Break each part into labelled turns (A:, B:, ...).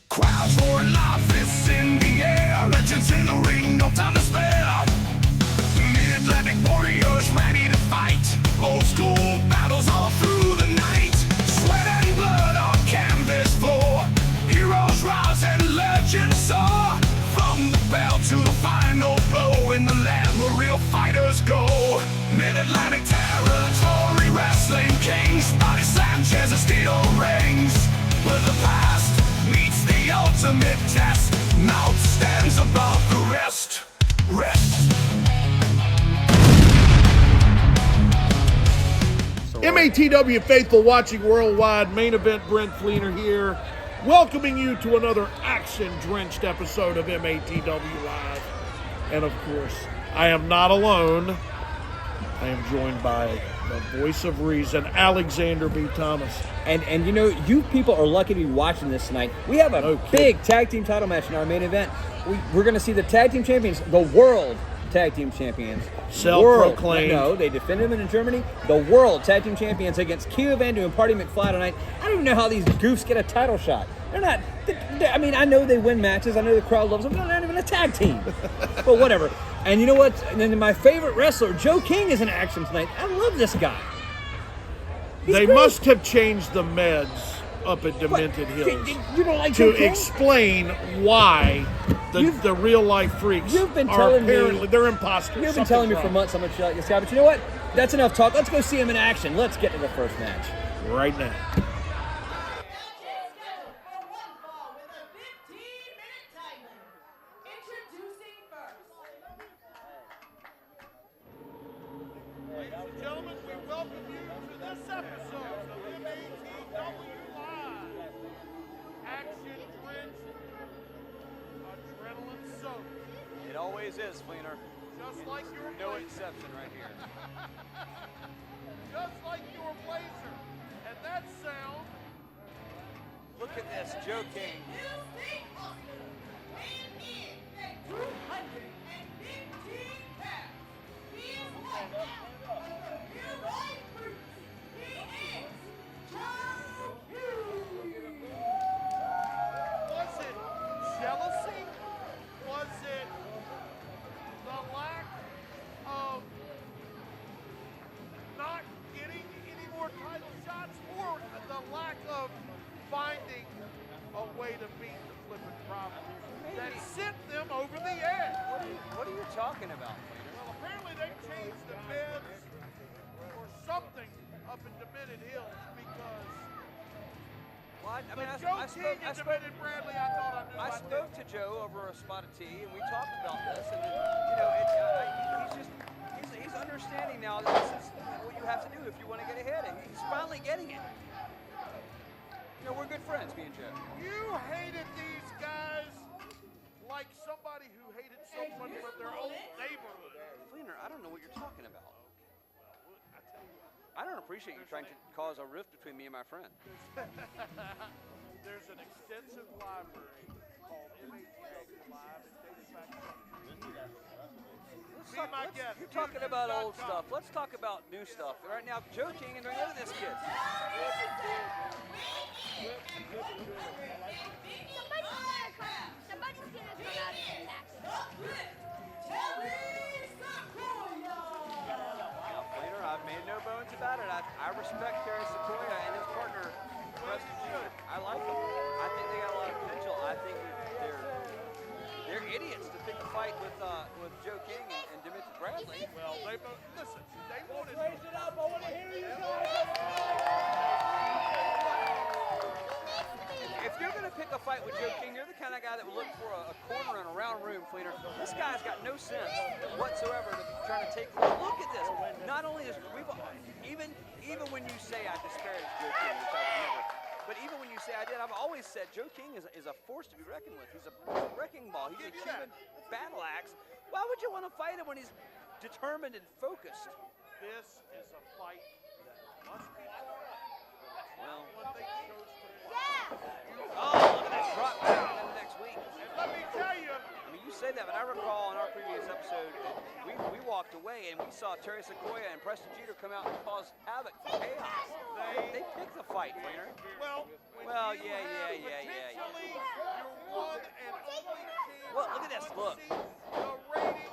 A: Crowds roaring live, fists in the air. Legends in the ring, no time to spare. Mid-Atlantic warriors ready to fight. Old school battles all through the night. Sweat and blood on canvas floor. Heroes rise and legends soar. From the bell to the final blow. In the land where real fighters go. Mid-Atlantic territory wrestling kings. Body slam chairs and steel rings. Where the past meets the ultimate test. Mouth stands above the rest.
B: MATW faithful watching worldwide, main event Brent Fleener here, welcoming you to another action-drenched episode of MATW Live. And of course, I am not alone. I am joined by the voice of reason, Alexander B. Thomas.
C: And you know, you people are lucky to be watching this tonight. We have a big tag team title match in our main event. We're going to see the tag team champions, the world tag team champions.
B: Self-proclaimed.
C: No, they defended them in Germany. The world tag team champions against Vandu and Party McFly tonight. I don't even know how these goofs get a title shot. They're not, I mean, I know they win matches. I know the crowd loves them. They're not even a tag team. But whatever. And you know what? And then my favorite wrestler, Joe King, is in action tonight. I love this guy.
B: They must have changed the meds up at Demented Hills
C: You don't like
B: to
C: Joe King?
B: explain why the real life freaks are apparently they're imposters.
C: You've been telling me for months how much you like this guy, but you know what? That's enough talk. Let's go see him in action. Let's get to the first match.
B: Right now.
D: Ladies and gentlemen, we welcome you to this episode of MATW Live. Action-drenched, adrenaline-soaked.
E: It always is, Fleener.
D: Just like your
E: No
D: blazer.
E: exception right here.
D: Just like your blazer. And that sound,
E: Look at this, Joe King.
D: was it jealousy? Was it the lack of not getting any more title shots, or the lack of finding a way to beat the flipping rivalries that sent them over the edge?
E: What are you talking about, Fleener?
D: Well, apparently they changed the beds or something up in Demented Hills because
E: Well, I mean,
D: Joe King and Demented Bradley, I thought I knew.
E: I spoke to Joe over a spot of tea, and we talked about this, and you know, he's understanding now that this is what you have to do if you want to get ahead, and he's finally getting it. You know, we're good friends, me and Joe.
D: You hated these guys like somebody who hated someone from their own neighborhood.
E: Fleener, I don't know what you're talking about. I don't appreciate you trying to cause a rift between me and my friend.
D: There's an extensive library called MATW Live. It dates back to
E: You're talking about old stuff. Let's talk about new stuff. Right now, Joe King, and look at this kid.
F: Somebody's gonna come out and attack.
E: Later, I've made no bones about it. I respect Terry Sequyah and his partner, Preston Quinn. I like them. I think they got a lot of potential. I think they're idiots to pick a fight with Joe King and Demented Bradley.
D: Well, they both, listen, they wanted
G: Raise it up. I want to hear you guys.
E: If you're going to pick a fight with Joe King, you're the kind of guy that would look for a corner in a round room, Fleener. This guy's got no sense whatsoever to trying to take. Look at this. Not only is even when you say I disparage Joe King, which I would never, but even when you say I did, I've always said Joe King is a force to be reckoned with. He's a wrecking ball. He's a Cuban battle axe. Why would you want to fight him when he's determined and focused?
D: this is a fight that must be fought.
E: Well,
D: What they chose to fight.
F: Yeah!
E: oh, look at that drop back in the next week.
D: And let me tell you,
E: I mean, you say that, but I recall in our previous episode, we walked away and we saw Terry Sequyah and Preston Jeter come out and cause havoc, chaos. They picked the fight, Fleener.
D: Well,
E: Yeah.
D: potentially your one and only chance
E: Look at this,
D: to
E: look.
D: unseat the reigning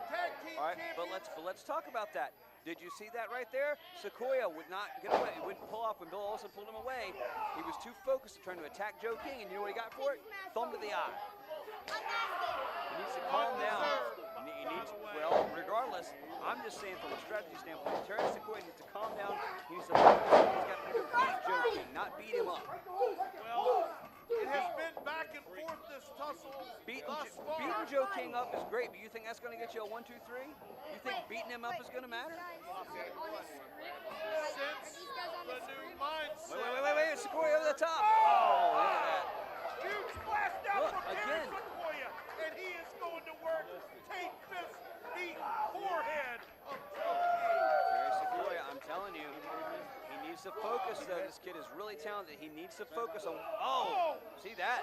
D: tag team
E: All right, but
D: champions.
E: let's talk about that. Did you see that right there? Sequoyah would not get away. He wouldn't pull off when Bill Olsen pulled him away. He was too focused trying to attack Joe King, and you know what he got for it? Thumb to the eye. He needs to calm down. He needs, well, regardless, I'm just saying from a strategy standpoint, Terry Sequoyah needs to calm down. He needs to he's got to beat Joe King, not beat him up.
D: Well, it has been back and forth this tussle
E: Beating
D: thus far.
E: Joe King up is great, but you think that's going to get you a 1, 2, 3? You think beating him up is going to matter?
D: Since the new mindset.
E: Wait, Sequoyah over the top. Oh, look at that.
D: Huge splash down
E: Look,
D: from Terry
E: again.
D: Sequoyah, and he is going to work tape fist the forehead of Joe
E: Terry Sequoyah, I'm telling you, he needs to focus though. This kid is really talented. He needs to focus on, see that?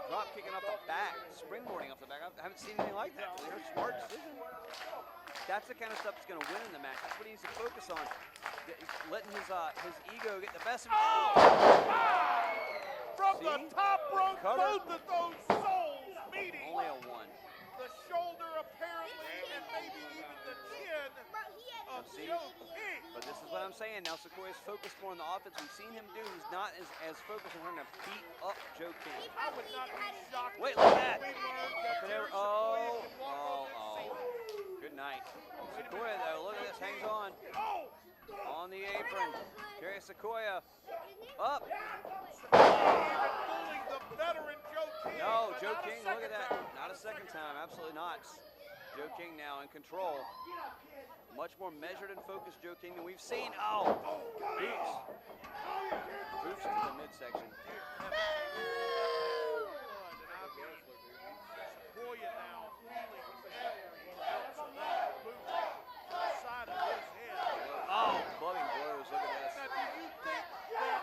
E: Drop kicking off the back, springboarding off the back. I haven't seen anything like that. Smart decision. That's the kind of stuff that's going to win in the match. That's what he needs to focus on. Letting his ego get the best of him.
D: From
E: See?
D: the top rope,
E: Cover.
D: both of those souls meeting.
E: Only a 1.
D: The shoulder apparently, and maybe even the chin of
E: See?
D: Joe King.
E: But this is what I'm saying. Now Sequoyah's focused more on the offense. We've seen him do. He's not as focused on trying to beat up Joe King.
D: I would not be shocked.
E: Wait, look at that.
D: We learned that
E: There,
D: Terry Sequoyah can walk on that
E: oh.
D: scene.
E: Good night. Sequoyah though, look at this, hangs on. On the apron. Terry Sequoyah up.
D: Even fooling the veteran Joe King.
E: No,
D: but
E: Joe
D: not a
E: King, look at
D: second
E: that.
D: time.
E: Not a second time, absolutely not. Joe King now in control. Much more measured and focused Joe King than we've seen. Oh, boots. Boots to the midsection.
D: Sequoyah now feeling every ounce of that boot inside of his head.
E: Oh, clubbing blows, look at this.
D: Now, do you think that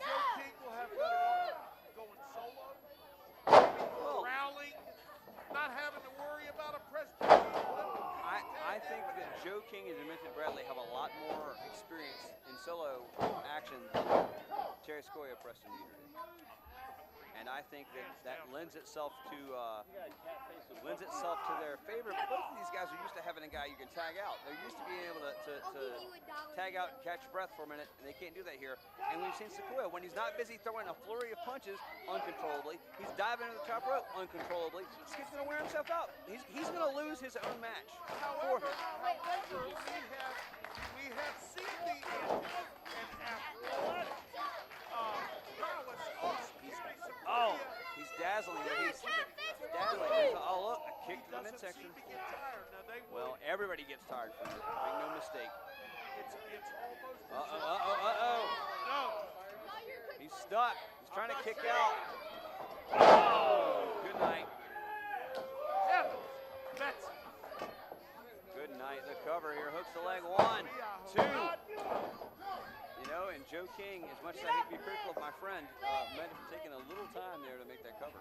D: Joe King will have better luck going solo? Maybe corralling, not having to worry about a Preston Quinn?
E: I think that Joe King and Dimension Bradley have a lot more experience in solo action than Terry Sequoyah, Preston Jeter did. And I think that lends itself to their favor. Both of these guys are used to having a guy you can tag out. They're used to being able to tag out and catch breath for a minute, and they can't do that here. And we've seen Sequoyah, when he's not busy throwing a flurry of punches uncontrollably, he's diving into the top rope uncontrollably. This kid's going to wear himself out. He's going to lose his own match for him.
D: However, we have seen the intent and athletic prowess of Terry
E: Oh,
D: Sequoyah.
E: he's dazzling. He's dazzling. Oh, look, a kick to the
D: Doesn't
E: midsection.
D: seem to get tired. Now, they will.
E: Well, everybody gets tired from it. Make no mistake.
D: It's almost as
E: Uh-oh.
D: no.
E: He's stuck. He's trying to kick out. Oh, good night.
D: Heavens, that's
E: Good night. The cover here hooks the leg. 1, 2. You know, and Joe King, as much as I hate to be critical of my friend, might have taken a little time there to make that cover.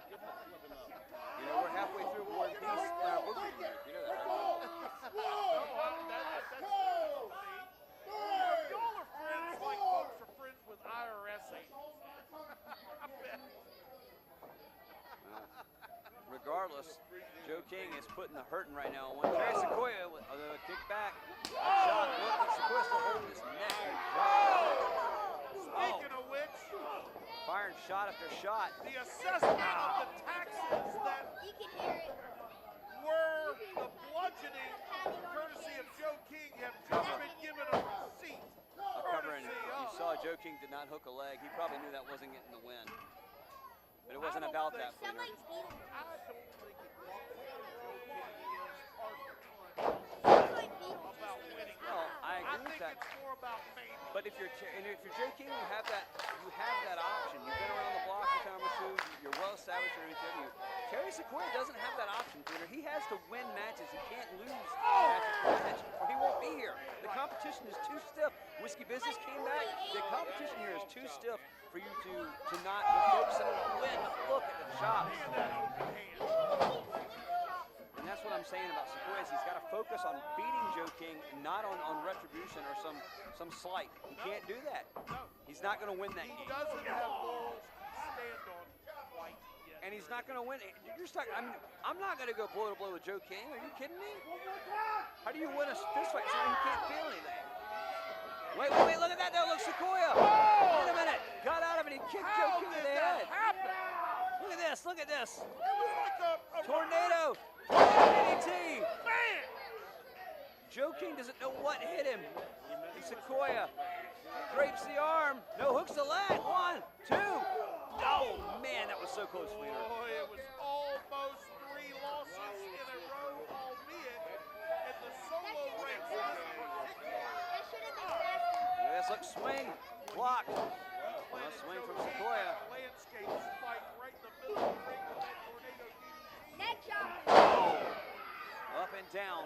E: You know, we're halfway through War and Peace in our book review. You know that, right?
D: y'all are friends like folks are friends with IRS agents. I bet.
E: Regardless, Joe King is putting the hurting right now on one. Terry Sequoyah with a kick back. A shot. Look at Sequoyah still holding his neck.
D: Speaking of which,
E: Firing shot after shot.
D: the assessment of the taxes that were the bludgeoning courtesy of Joe King have just been given a receipt.
E: A cover, and
D: Courtesy
E: you
D: of.
E: saw Joe King did not hook a leg. He probably knew that wasn't getting the win. But it wasn't
D: I don't
E: about
D: think
E: that, Fleeter.
D: I don't think it was Joe King is hard about winning.
E: Well, I agree
D: I
E: with
D: think
E: that.
D: it's more about maybe.
E: But if you're Joe King, you have that option. You've been around the block a time or two. You're well established in MATW. Terry Sequoyah doesn't have that option, Peter. He has to win matches. He can't lose matches or he won't be here. The competition is too stiff. Whiskey Business came back. The competition here is too stiff for you to not focus on the win. Look at the chops. And that's what I'm saying about Sequoyah. He's got to focus on beating Joe King, not on retribution or some slight. He can't do that. He's not going to win that
D: He
E: game.
D: doesn't have laurels to stand on quite yet.
E: And he's not going to win. You're stuck. I'm not going to go blow to blow with Joe King. Are you kidding me? How do you win a fist fight? Somebody who can't feel anything. Wait, look at that though. Look, Sequoyah. Wait a minute. Got out of it. He kicked Joe King in the head. Look at this. Look at this.
D: It was like a
E: Tornado. DDT.
D: man.
E: Joe King doesn't know what hit him. And Sequoyah drapes the arm. No, hooks the leg. 1, 2. Oh, man, that was so close, Fleener.
D: Boy, it was almost 3 losses in a row, albeit in the solo ranks in this particular.
F: That should have been faster.
E: Look at this. Look, swing. Blocked. Well, swing from Sequoyah.
D: Landscapes fight right in the middle of the ring with that tornado DDT.
F: Neck chop.
E: Up and down.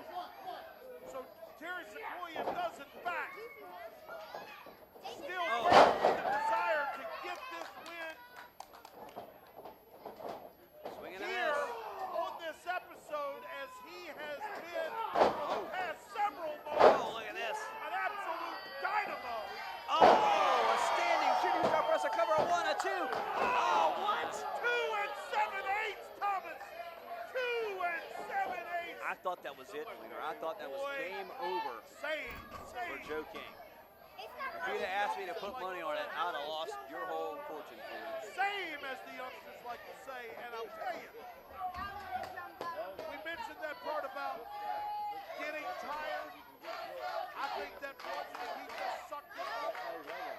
D: So Terry Sequoyah does in fact still
E: Oh.
D: the desire to get this win
E: Swing and a
D: here
E: miss.
D: on this episode, as he has been for the past several
E: Oh,
D: moments
E: look at this.
D: an absolute dynamo.
E: Oh, a standing shooting star press, a cover, a 1, a 2. Oh, what?
D: 2 7/8, Thomas. 2 7/8.
E: I thought that was it, Fleener. I thought that was game over
D: Same.
E: for Joe King.
F: It's not
E: If you'd have asked me to put money on it, I'd have lost your whole fortune, Fleener.
D: Same, as the youngsters like to say, and I'll tell you, we mentioned that part about getting tired. I think that part that he just sucked it up,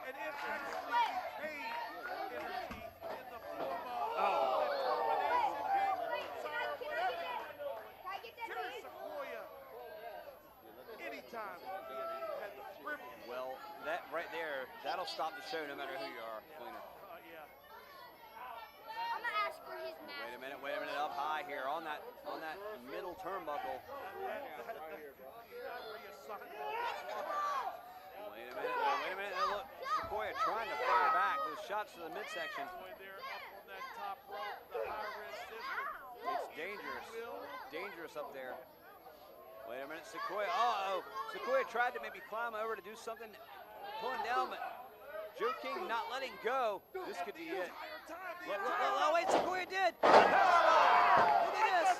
D: and it actually became energy in the form of determination, anger, desire, whatever. Terry Sequoyah, anytime he had the privilege.
E: Well, that right there, that'll stop the show no matter who you are, Fleener.
D: Yeah.
F: I'm gonna ask for his mask.
E: Wait a minute, up high here on that middle turnbuckle. Wait a minute, now look, Sequoyah trying to fire back those shots to the midsection.
D: They're up on that top rope, the high-risk system.
E: It's dangerous up there. Wait a minute, Sequoyah, uh-oh. Sequoyah tried to maybe climb over to do something, pulling down, but Joe King not letting go. This could be it. Look, wait, Sequoyah did. Look at this.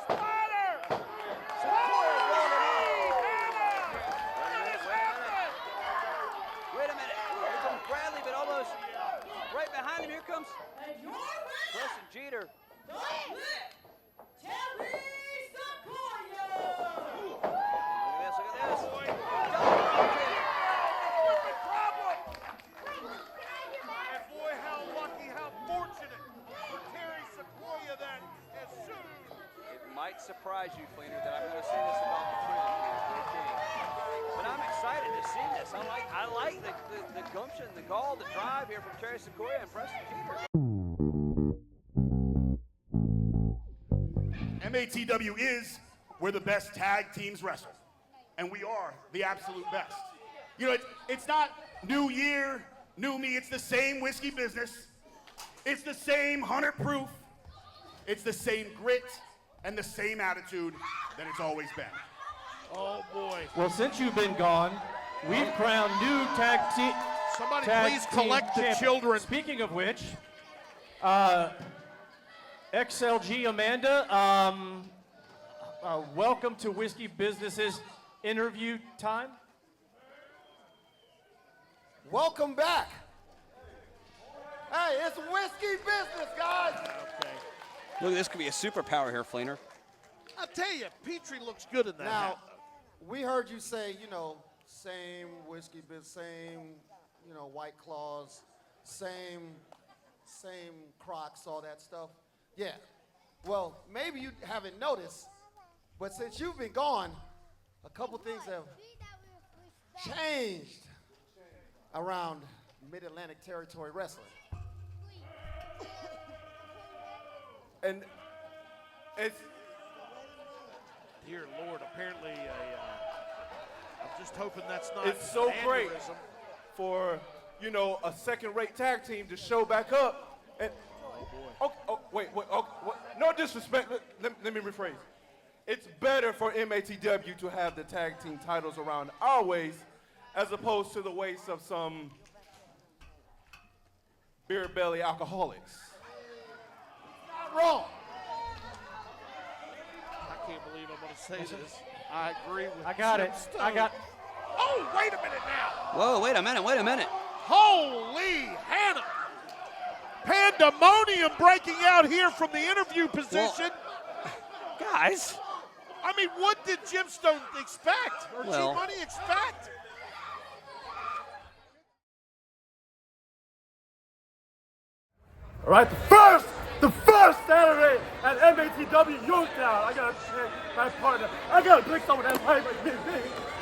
E: Sequoyah rolled him up. Wait a minute. Here comes Bradley, but almost right behind him. Here comes Preston Jeter. Look at this.
D: And boy, how lucky, how fortunate for Terry Sequoyah that as soon
E: It might surprise you, Fleener, that I'm going to say this about the trend here, Joe King. But I'm excited to see this. I like the gumption, the gall, the drive here from Terry Sequoyah and Preston Jeter.
H: MATW is where the best tag teams wrestle. And we are the absolute best. You know, it's not new year, new me. It's the same whiskey business. It's the same 100 proof. It's the same grit and the same attitude that it's always been.
B: Oh boy.
I: Well, since you've been gone, we've crowned new tag team.
B: Somebody
I: tag
B: please
I: team
B: collect the
I: champion.
B: children.
I: Speaking of which, XLG Amanda, welcome to Whiskey Business's interview time.
J: Welcome back. Hey, it's whiskey business, guys.
B: Okay.
E: Look, this could be a superpower here, Fleener.
D: I'll tell you, Petrie looks good in that
J: Now,
D: hat.
J: we heard you say, you know, same whiskey business, same, you know, White Claws, same Crocs, all that stuff. Yeah. Well, maybe you haven't noticed, but since you've been gone, a couple things have changed around Mid-Atlantic Territory Wrestling. And it's
D: Dear Lord, apparently I'm just hoping that's not
I: It's so
D: an
I: great
D: aneurysm.
I: for
D: you know, a second-rate tag team to show back up. And wait, no disrespect. Let me rephrase. It's better for MATW to have the tag team titles around our waist as opposed to the waist of some beer belly alcoholics. Not wrong. I can't believe I'm going to say this. I agree with
I: I got
D: Jim
I: it.
D: Stone.
I: I got.
D: Oh, wait a minute now.
E: Whoa, wait a minute.
B: Holy Hannah! Pandemonium breaking out here from the interview position.
E: Guys.
B: I mean, what did Jim Stone expect? Or
E: Well.
B: G Money expect?
G: All right, the first Saturday at MATW Yorktown. I gotta pick my partner. I gotta pick someone that's right like me.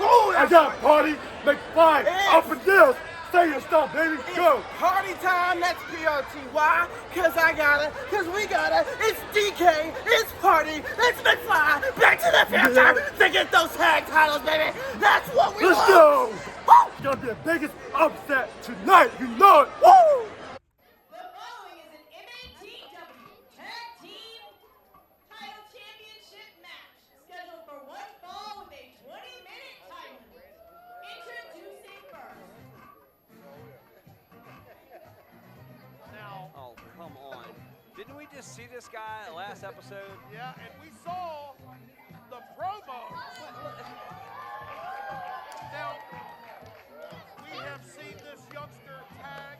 G: Oh, I got Party McFly up and down. Say your stuff, baby. Go.
K: Party time, that's PRT. Why? Cause I gotta, cause we gotta. It's DK, it's Party, it's McFly. Back to the future to get those tag titles, baby. That's what we
G: Let's
K: want.
G: go. Woo! It's gonna be the biggest upset tonight. You know it. Woo!
L: The following is an MATW Tag Team Title Championship match scheduled for one fall with a 20-minute time limit. Introducing first.
D: Now,
E: Oh, come on. Didn't we just see this guy last episode?
D: yeah, and we saw the promos. Now, we have seen this youngster tag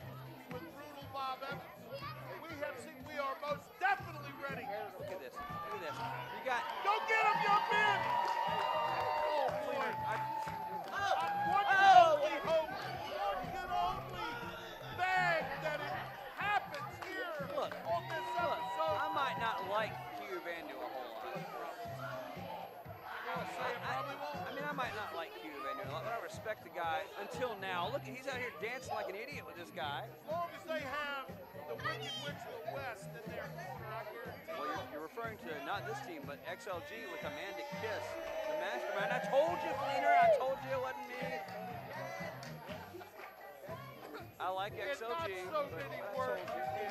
D: with Brutal Bob Evans. We are most definitely ready.
E: Look at this. You got.
D: Go get him, young man! Oh, boy. I one can only hope, one can only beg that it happens here
E: Look,
D: on this episode.
E: I might not like Q Vandu a whole lot. I mean, I might not like Q Vandu a lot, but I respect the guy until now. Look, he's out here dancing like an idiot with this guy.
D: As long as they have the Wicked Witch of the West in their corner, I guarantee
E: Well, you're referring to not this team, but XLG with Amanda Kiss, the mastermind. I told you, Fleener. I told you it wasn't me. I like
D: it's
E: XLG.
D: not so
E: but
D: many
E: I
D: words.
E: told you.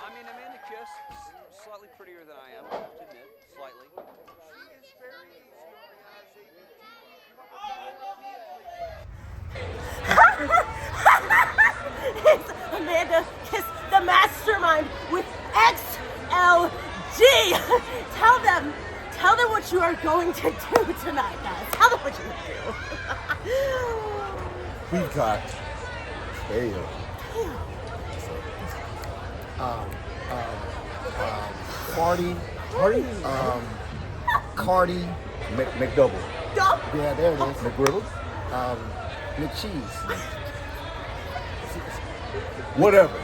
E: I mean, Amanda Kiss is slightly prettier than I am, I have to admit. Slightly.
D: She is very easy
K: It's Amanda Kiss, the mastermind with XLG. Tell them what you are going to do tonight, guys. Tell them what you're going to do.
M: We've got Kale. Party, Cardi, McDouble.
K: Go.
M: Yeah, there it is. McGriddle. McCheese. Whatever.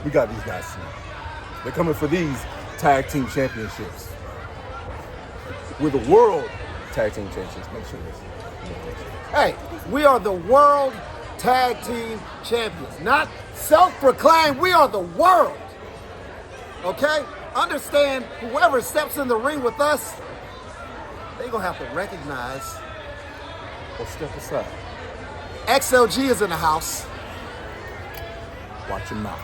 M: We got these guys tonight. They're coming for these tag team championships. We're the world tag team champions. Make sure this.
J: Hey, we are the world tag team champions. Not self-proclaimed, we are the world. Okay? Understand, whoever steps in the ring with us, they're gonna have to recognize
M: Or step aside.
J: XLG is in the house.
M: Watch your mouth.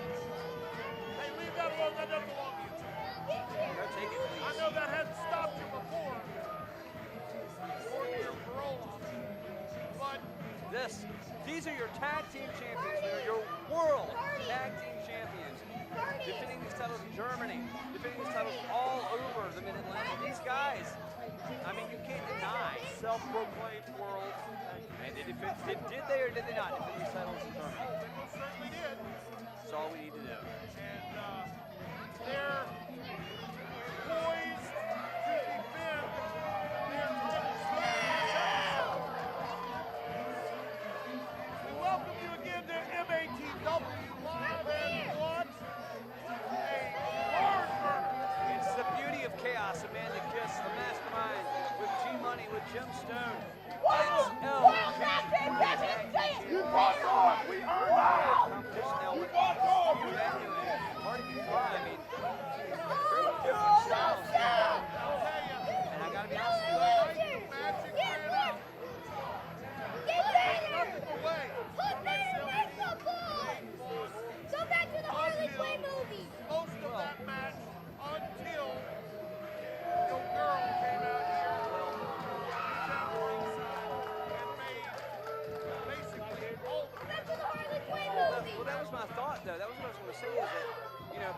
D: Hey, leave that alone. That doesn't belong to you.
E: No, take it, please.
D: I know that hasn't stopped you before. Or your parole officer. But
E: These are your tag team champions. They're your world tag team champions. Defending these titles in Germany. Defending these titles all over the Mid-Atlantic. These guys, I mean, you can't deny.
D: self-proclaimed world.
E: And did they or did they not defend these titles in Germany?
D: They most certainly did.
E: That's all we need to know.
D: And they're poised to defend their titles here in this episode. We welcome you again to MATW Live and what? A hard murder.
E: It's the beauty of chaos. Amanda Kiss, the mastermind, with G Money, with Jim Stone. XLG.
G: You brought it on. We earned it.
E: Competition now with Q Vandu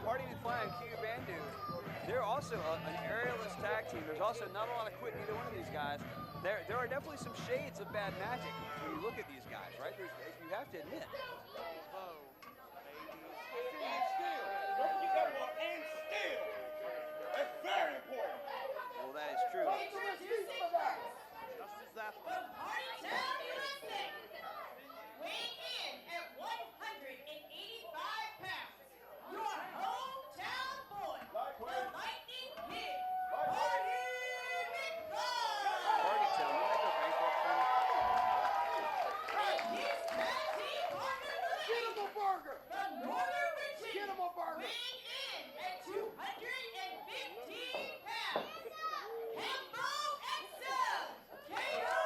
E: Party McFly and Q Vandu, they're also an aerialist tag team. There's also not a lot of quit in either one of these guys. There are definitely some shades of bad magic when you look at these guys, right? You have to admit.
D: That's very important.
E: Well, that is true.
L: Introducing first, from Partytown, USA, weighing in at 185 pounds, your hometown boy, the Lightning Kid, Party McFly.
E: Partytown, you might go bankrupt for me.
L: And his tag team partner for the
D: Get him a burger.
L: the Northern Virginia,
D: Get him a burger.
L: weighing in at 215 pounds, Hambo XL, KO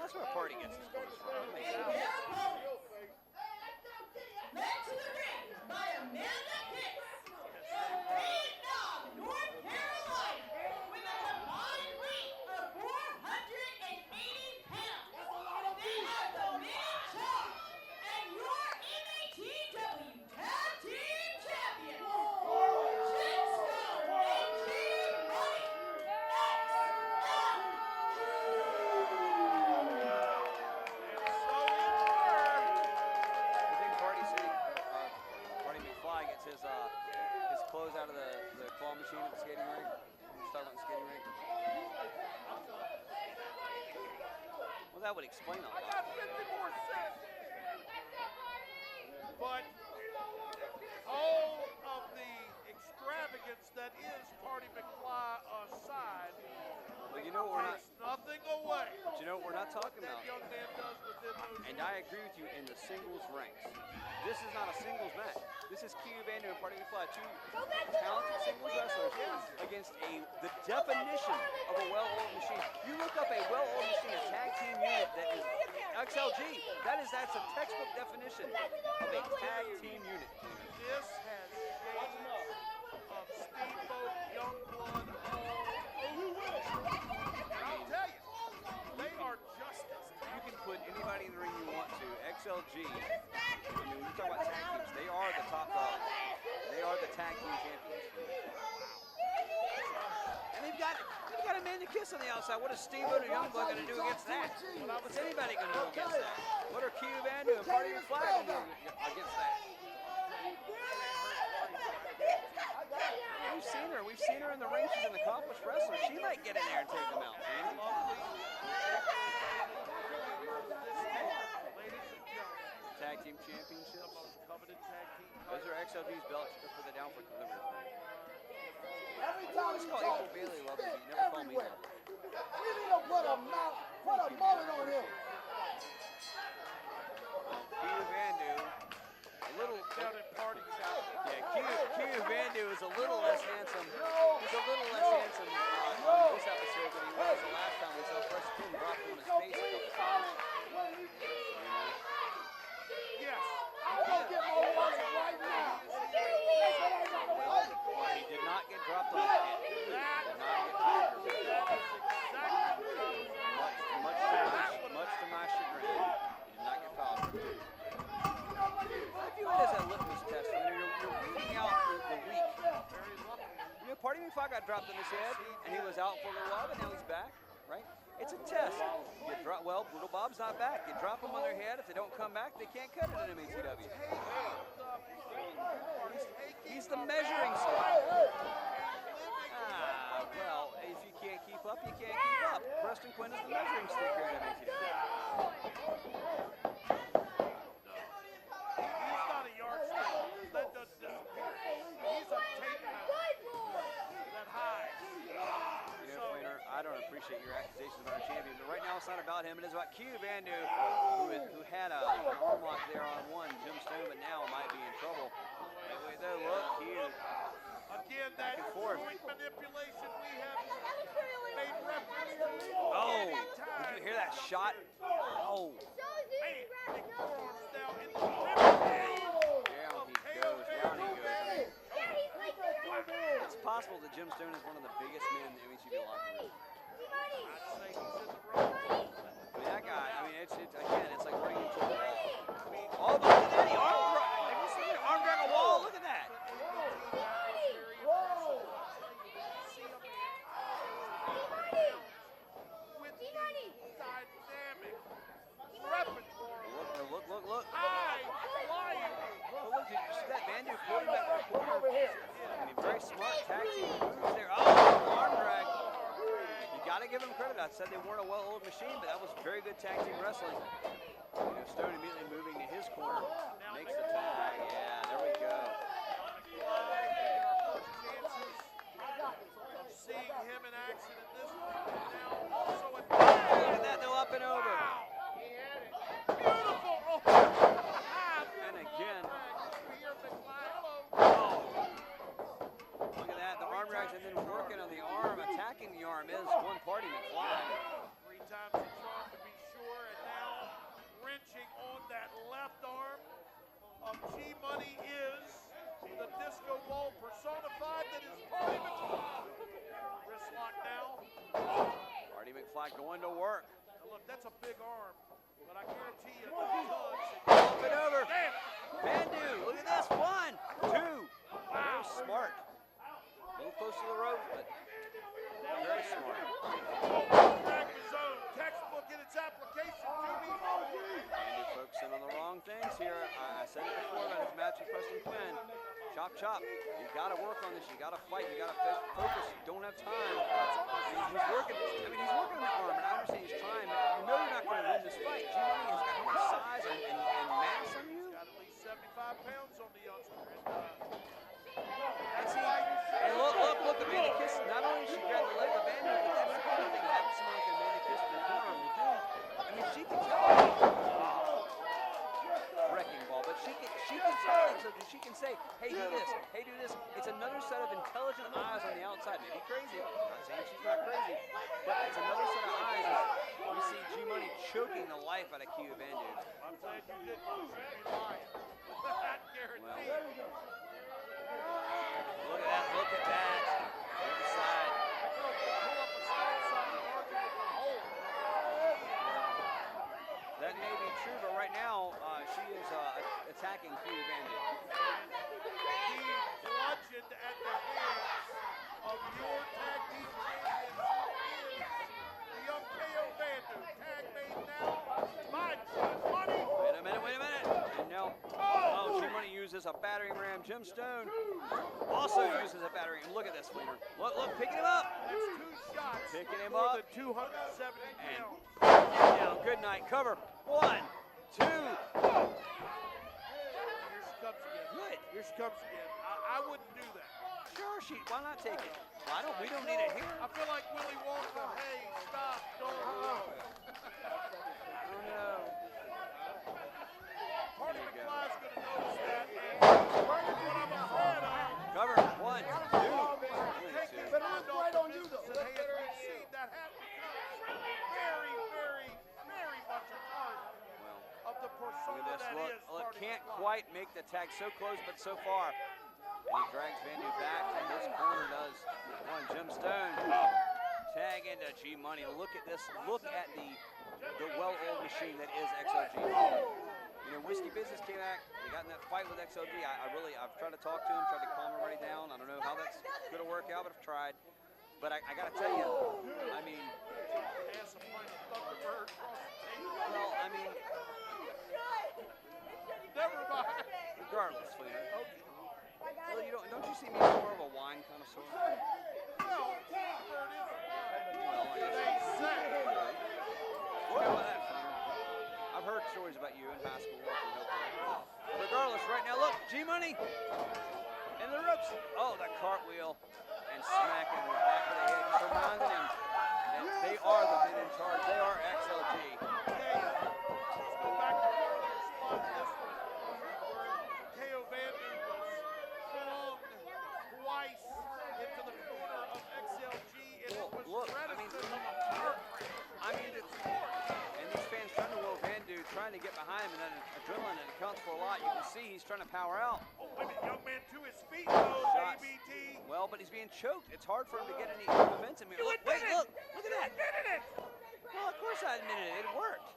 E: That's where Party gets his points from. That makes
L: and
E: sense.
L: their opponents, led to the ring by Amanda Hicks, from Vietnam, North Carolina, with a combined weight of 480 pounds. They are the men in charge and your MATW Tag Team Champions, Jetstone and G-Money
E: I think Party McFly gets his clothes out of the claw machine at the skating rink. He's talking about the skating rink. Well, that would explain a
D: I
E: lot.
D: got 50 more cents. But all of the extravagance that is Party McFly aside,
E: But you know what we're not.
D: takes nothing away.
E: But you know what we're not talking
D: That
E: about.
D: young man does within those.
E: And I agree with you in the singles ranks. This is not a singles match. This is Q Vandu and Party McFly, two talented singles wrestlers against the definition of a well-oiled machine. You look up a well-oiled machine, a tag team unit that is XLG. That's a textbook definition of a tag team unit.
D: This has shades of Steamboat, Youngblood, and I'll tell you, they are justice.
E: You can put anybody in the ring you want to. XLG, I mean, you talk about tag teams, they are the top dog. They are the tag team champions. And they've got a man to kiss on the outside. What is Steamboat or Youngblood going to do against that? What's anybody going to do against that? What are Q Vandu and Party McFly going to do against that? We've seen her in the ring. She's an accomplished wrestler. She might get in there and take them out, man. Tag team championship.
D: Coveted tag team.
E: Those are XLG's belts for the down for delivery.
K: Every time
E: Let's
K: you
E: call
K: talk,
E: April Bailey love
K: spit
E: you. Never call me
K: everywhere.
E: that.
K: We need to put a mullet on him.
E: Q Vandu, a little
D: Down at Party Town.
E: yeah. Q Vandu is a little less handsome. He's a little less handsome on this episode than he was the last time we saw Preston Quinn dropped him on his face a couple times.
D: Yes.
K: I'm going to get my wallet right now.
E: Well, he did not get dropped on his head. He did not get dropped. Much to my chagrin, he did not get fouled. I view it as a litmus test. You're weeding out the weak. You know, Party McFly got dropped on his head, and he was out for a little while, but now he's back, right? It's a test. Well, Brutal Bob's not back. You drop them on their head. If they don't come back, they can't cut it in MATW. He's the measuring stick. Well, if you can't keep up, you can't keep up. Preston Quinn is the measuring stick here in MATW.
D: He's not a yardstick. That doesn't disappear. He's a tape that high.
E: You know, Flainer, I don't appreciate your accusations about our champion, but right now it's not about him. It is about Q Vandu, who had an arm lock there on one, Jim Stone, but now might be in trouble. Wait, though, look, Q.
D: Again, that joint manipulation we have made reference to.
E: Oh, did you hear that shot? Oh.
D: Man, big forearms down in the
E: Down he goes, down he goes. It's possible that Jim Stone is one of the biggest men in the MATW locker room.
D: I'd say he's in the
E: Vandu pulled him back to the corner. I mean, very smart tag team moves there. Oh, arm drag. You got to give them credit. I said they weren't a well-oiled machine, but that was very good tag team wrestling. You know, Stone immediately moving to his corner, makes the tag. Yeah, there we go.
D: Seeing him in action at this point now, also at
E: Look at that, though, up and over.
D: beautiful.
E: And again. Look at that, the arm drags and then working on the arm, attacking the arm is one party McFly.
D: 3 times the charm to be sure, and now wrenching on that left arm of G-Money is the disco ball personified that is Party McFly. Wrist lock now.
E: Party McFly going to work.
D: Now look, that's a big arm, but I guarantee you the tugs.
E: Up and over.
D: Damn.
E: Vandu, look at this. 1, 2. Very smart. A little close to the rope, but very smart.
D: Drag the zone, textbook in its application.
E: Vandu focusing on the wrong things here. I said it before about his match with Preston Quinn. Chop, chop. You got to work on this. You got to fight. You got to focus. You don't have time. He's working. I mean, he's working on that arm, and I understand he's trying, but you know you're not going to win this fight. G-Money has got more size and mass on you.
D: Got at least 75 pounds on the youngster.
E: And see, and look, Amanda Kiss, not only did she grab the leg of Vandu, but that's the other thing. Having someone like Amanda Kiss in the corner of the field, I mean, she can tell. Wrecking ball, but she can tell it, so she can say, hey, do this, hey, do this. It's another set of intelligent eyes on the outside. Maybe crazy. I'm not saying she's not crazy, but it's another set of eyes as we see G-Money choking the life out of Q Vandu.
D: I'm glad you didn't lying. That guaranteed.
E: Look at that, look at that. Other side. That may be true, but right now she is attacking Q Vandu.
D: Being bludgeoned at the hands of your tag team champions, the young KO Vandu. Tag made now by G-Money.
E: Wait a minute. And now, G-Money uses a battering ram. Jim Stone also uses a battering ram. Look at this, Fleemer. Look, picking him up.
D: That's 2 shots.
E: Picking him
D: more
E: up.
D: than 270
E: And
D: pounds.
E: down. Good night. Cover. 1, 2.
D: Here she comes again.
E: Good.
D: Here she comes again. I wouldn't do that.
E: Sure, why not take it? Well, we don't need it here.
D: I feel like Willy Wonka. Hey, stop, don't go.
E: Oh no.
D: Party
E: There you go.
D: McFly's going to notice that. And what I'm afraid of.
E: Cover. 1, 2.
D: Taking
J: But it was right on you, though.
D: And hey, as we've seen, that hat becomes very, very, very much a part of the
E: Look
D: persona
E: at this.
D: that
E: Look,
D: is Party
E: can't
D: McFly.
E: quite make the tag so close, but so far. And he drags Vandu back to his corner, does one Jim Stone. Tag into G-Money. Look at this. Look at the well-oiled machine that is XLG. You know, Whiskey Business came back. They got in that fight with XLG. I've tried to talk to him, tried to calm everybody down. I don't know how that's going to work out, but I've tried. But I got to tell you, I mean, well, I mean,
D: never mind.
E: Regardless, Fleeter. Well, don't you see me as more of a wine connoisseur?
D: Well,
E: They say. You know what, I've heard stories about you in high school. Regardless, right now, look, G-Money in the ropes. Oh, that cartwheel and smacking the back of the head, just reminding him that they are the men in charge. They are XLG.
D: Let's go back to our spot this one, where KO Vandu was flung twice into the corner of XLG, and it was reticent of a power grab.
E: I mean, and these fans trying to will Vandu, trying to get behind him, and that adrenaline, it accounts for a lot. You can see he's trying to power out.
D: Oh, wait a minute, young man to his feet, though,
E: Shots.
D: ABT.
E: Well, but he's being choked. It's hard for him to get any momentum here. Look at that. Well, of course I admitted it. It worked.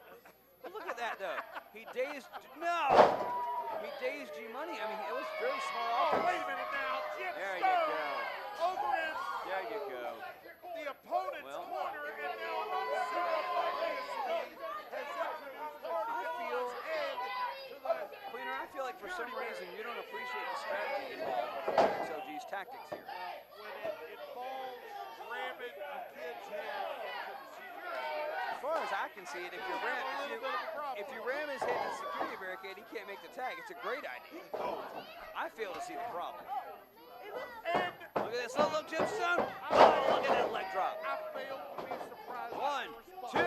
E: But look at that, though. He dazed G-Money. I mean, it was very smart offense.
D: Wait a minute now. Jim
E: There you
D: Stone
E: go.
D: over in
E: There you go.
D: the opponent's corner, and now simultaneously has introduced Party McFly's head to the...
E: Cleaner, I feel like for some reason you don't appreciate the strategy in XLG's tactics here.
D: When it involves ramming a kid's head into the security,
E: As far as I can see it, if you ram his head in the security barricade, he can't make the tag. It's a great idea. I fail to see the problem. Look at this little gemstone. Oh, look at that leg drop.
D: I fail to be surprised.
E: 1, 2.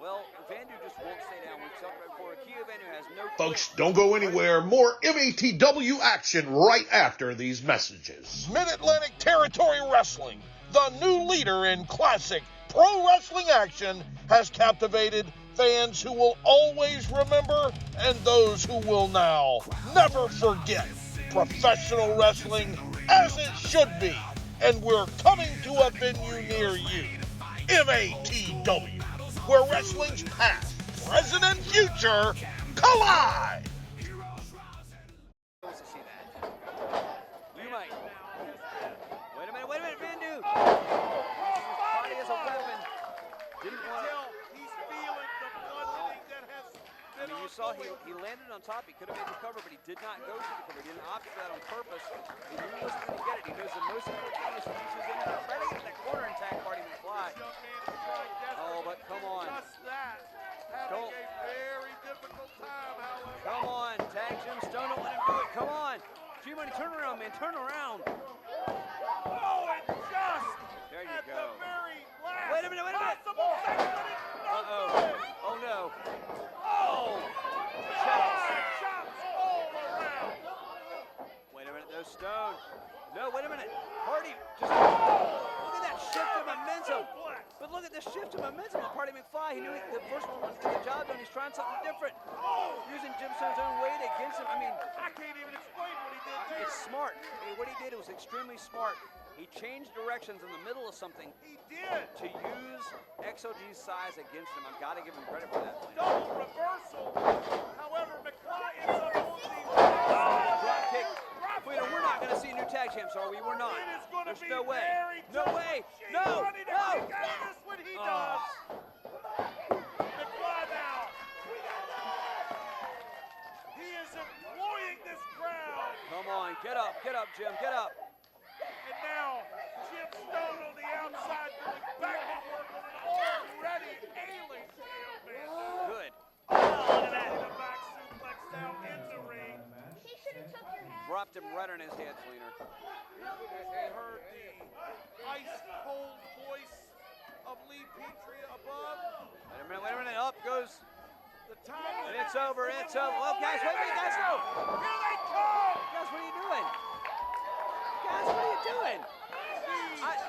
E: Well, Vandu just won't stay down. We've talked about before. Sequoyah Vandu has no.
B: Folks, don't go anywhere. More MATW action right after these messages. Mid-Atlantic Territory Wrestling, the new leader in classic pro wrestling action, has captivated fans who will always remember and those who will now never forget professional wrestling as it should be. And we're coming to a venue near you. MATW, where wrestling's past, present, and future collide.
E: You might. Wait a minute, Vandu. Body is a weapon. Didn't want to.
D: He's feeling the bludgeoning that has been
E: You saw he landed on top. He could have made the cover, but he did not go for the cover. He didn't opt for that on purpose. He knew he wasn't going to get it. He knows the most important thing is to use his energy. Try to get that corner and tag party McFly. Oh, but come on.
D: Just that. Having a very difficult time, however.
E: Come on, tag Jim Stone. Don't let him do it. Come on. G-Money, turn around, man. Turn around.
D: Oh, and just
E: there you
D: at
E: go.
D: the very last
E: Wait a minute.
D: possible second.
E: Uh-oh. Oh, no. Oh!
D: Shots all around.
E: Wait a minute, no Stone. No, wait a minute. Hardy just look at that shift of momentum. But look at the shift of momentum on Party McFly. He knew the first one wasn't getting the job done. He's trying something different. Using Jim Stone's own weight against him. I mean,
D: I can't even explain what he did there.
E: it's smart. What he did was extremely smart. He changed directions in the middle of something.
D: He did.
E: To use XLG's size against him. I've got to give him credit for that.
D: Double reversal. However, McFly ends up on the
E: drop kick. We're not going to see new tag champs, are we? We're not.
D: It is going to
E: There's
D: be
E: no way.
D: very
E: No
D: tough.
E: way.
D: She's
E: No.
D: running to
E: No.
D: kick out of this when he does. McFly now. He is employing this crowd.
E: Come on, get up, Jim, get up.
D: And now, Jim Stone on the outside going back to work on an already ailing tail man.
E: Good.
D: Oh, look at that. The back suplex down in the ring.
F: He should have took your hat.
E: Dropped him right on his head, Fleener.
D: He heard the ice-cold voice of Lee Petrie above.
E: Wait a minute, up goes.
D: The time
E: And it's over, Oh, guys, wait a minute, guys, no.
D: Here they come.
E: Guys, what are you doing? Guys, what are you doing?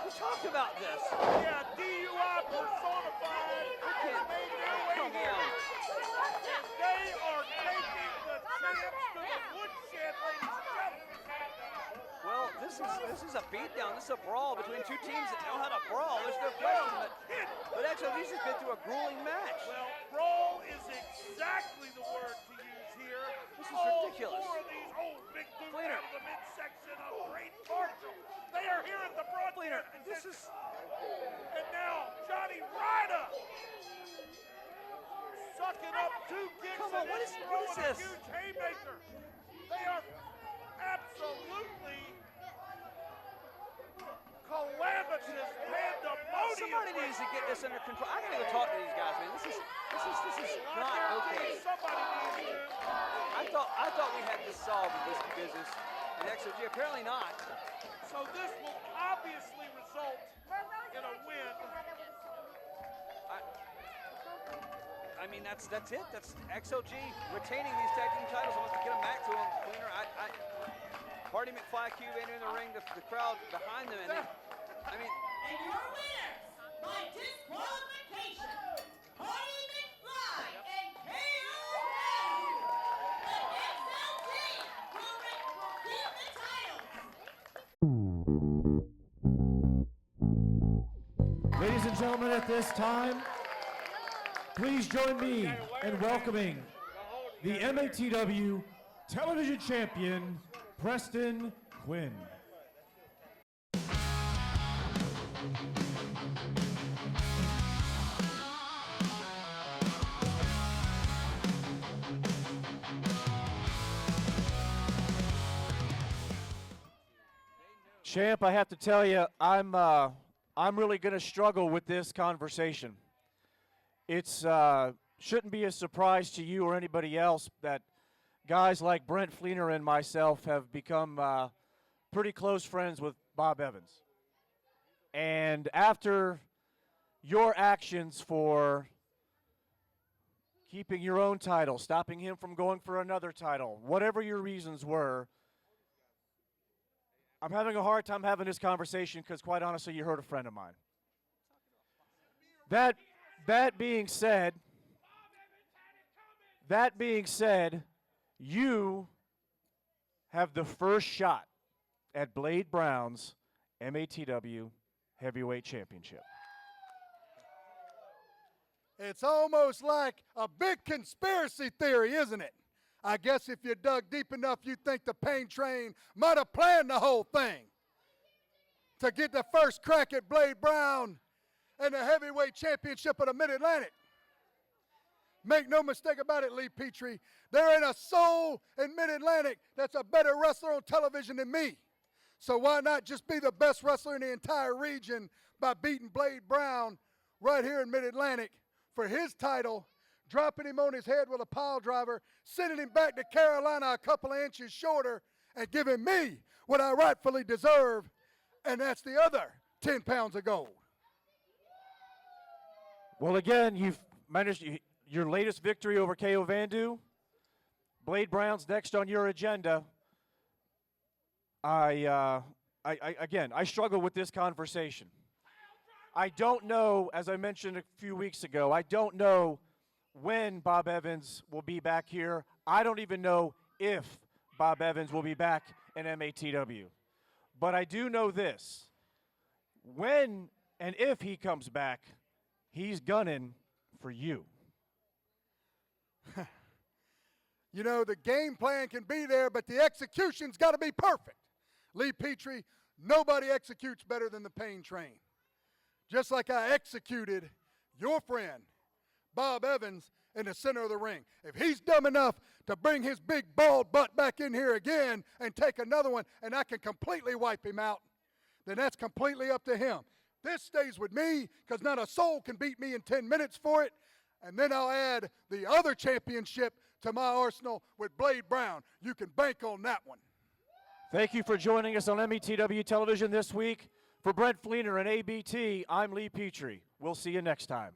E: We talked about this.
D: Yeah, DUI personified. Made their way
E: Come
D: here.
E: on.
D: And they are taking the champs to the woodshed, ladies and gentlemen.
E: Well, this is a beatdown. This is a brawl between two teams that know how to brawl. There's no question. But XLG's just been through a grueling match.
D: Well, brawl is exactly the word to use here.
E: This is ridiculous.
D: All four of these big dudes
E: Fleener.
D: out of the midsection of Great Marshall. They are here at the broadcast.
E: This is.
D: And now Johnny Ryder sucking up two kicks.
E: Come on,
D: and
E: what
D: then
E: is
D: throwing
E: this?
D: A huge haymaker. They are absolutely calamitous, pandemonium.
E: Somebody needs to get this under control. I gotta go talk to these guys, man. This is not okay.
D: Somebody needs to.
E: I thought we had this solved with this business, and XLG apparently not.
D: So this will obviously result in a win.
E: I mean, that's it. That's XLG retaining these tag team titles. Wants to get them back to them. Cleaner. Party McFly, Sequoyah in the ring. The crowd behind them, and I mean.
L: And your winners by disqualification, Party McFly and KO Vandu. The XLG will keep the titles.
I: Ladies and gentlemen, at this time, please join me in welcoming the MATW television champion, Preston Quinn. Champ, I have to tell you, I'm really going to struggle with this conversation. It's shouldn't be a surprise to you or anybody else that guys like Brent Fleener and myself have become pretty close friends with Bob Evans. And after your actions for keeping your own title, stopping him from going for another title, whatever your reasons were, I'm having a hard time having this conversation because, quite honestly, you hurt a friend of mine. That being said, you have the first shot at Blade Brown's MATW Heavyweight Championship.
N: It's almost like a big conspiracy theory, isn't it? I guess if you dug deep enough, you'd think the Pain Train might have planned the whole thing to get the first crack at Blade Brown and the heavyweight championship of the Mid-Atlantic. Make no mistake about it, Lee Petrie, there ain't a soul in Mid-Atlantic that's a better wrestler on television than me. So why not just be the best wrestler in the entire region by beating Blade Brown right here in Mid-Atlantic for his title, dropping him on his head with a pile driver, sending him back to Carolina a couple of inches shorter, and giving me what I rightfully deserve, and that's the other 10 pounds of gold.
I: Well, again, you've managed your latest victory over KO Vandu. Blade Brown's next on your agenda. I struggle with this conversation. I don't know, as I mentioned a few weeks ago, I don't know when Bob Evans will be back here. I don't even know if Bob Evans will be back in MATW. But I do know this. When and if he comes back, he's gunning for you.
N: You know, the game plan can be there, but the execution's got to be perfect. Lee Petrie, nobody executes better than the Pain Train. Just like I executed your friend, Bob Evans, in the center of the ring. If he's dumb enough to bring his big bald butt back in here again and take another one and I can completely wipe him out, then that's completely up to him. This stays with me because not a soul can beat me in 10 minutes for it. And then I'll add the other championship to my arsenal with Blade Brown. You can bank on that one.
I: Thank you for joining us on METW Television this week. For Brent Fleener and ABT, I'm Lee Petrie. We'll see you next time.